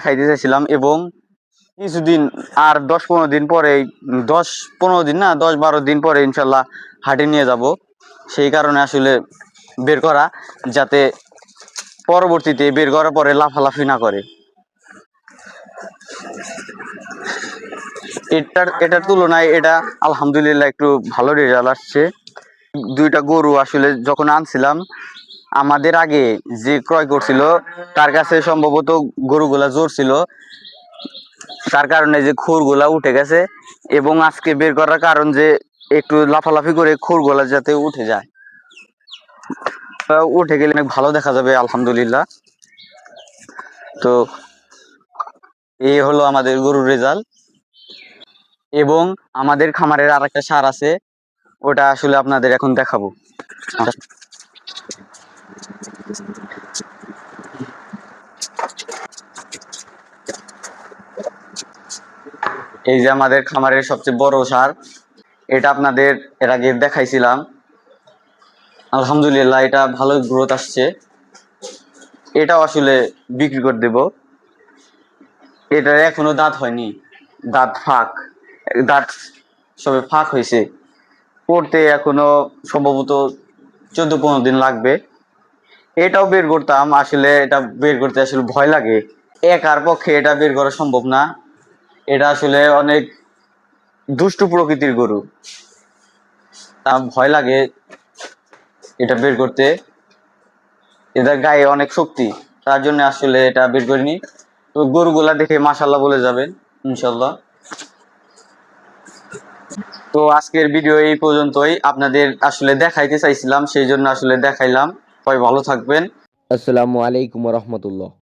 খাইতে চাইছিলাম এবং কিছুদিন আর 10-15 দিন পরে, 10-15 দিন না 10-12 দিন পরে ইনশাল্লাহ হাটে নিয়ে যাব। সেই কারণে আসলে বের করা, যাতে পরবর্তীতে বের করার পরে লাফালাফি না করে। এটার তুলনায় এটা আলহামদুলিল্লাহ একটু ভালো রেজাল্ট আসছে। দুইটা গরু আসলে যখন আনছিলাম, আমাদের আগে যে ক্রয় করছিল তার কাছে সম্ভবত গরুগুলা জোর ছিল, তার কারণে যে খুরগুলা উঠে গেছে। এবং আজকে বের করার কারণ যে একটু লাফালাফি করে খুরগুলা যাতে উঠে যায়, উঠে গেলে অনেক ভালো দেখা যাবে আলহামদুলিল্লাহ। তো এই হলো আমাদের গরুর রেজাল্ট। এবং আমাদের খামারের আর একটা সার আছে, ওটা আসলে আপনাদের এখন দেখাবো। এই যে আমাদের খামারের সবচেয়ে বড় সার, এটা আপনাদের এর আগে দেখাইছিলাম। আলহামদুলিল্লাহ এটা ভালো গ্রোথ আসছে। এটাও আসলে বিক্রি করে দেব। এটার এখনো দাঁত হয়নি, দাঁত সবে ফাঁক হয়েছে, পড়তে এখনো সম্ভবত 14-15 দিন লাগবে। এটাও বের করতাম, আসলে এটা বের করতে আসলে ভয় লাগে। একার পক্ষে এটা বের করা সম্ভব না। এটা আসলে অনেক দুষ্টু প্রকৃতির গরু, তা ভয় লাগে এটা বের করতে। এদের গায়ে অনেক শক্তি, তার জন্য আসলে এটা বের করিনি। তো গরুগুলা দেখে মাশাআল্লাহ বলে যাবেন ইনশাল্লাহ। তো আজকের ভিডিও এই পর্যন্তই, আপনাদের আসলে দেখাইতে চাইছিলাম, সেই জন্য আসলে দেখাইলাম। সবাই ভালো থাকবেন। আসসালামু আলাইকুম রহমতুল্লাহ।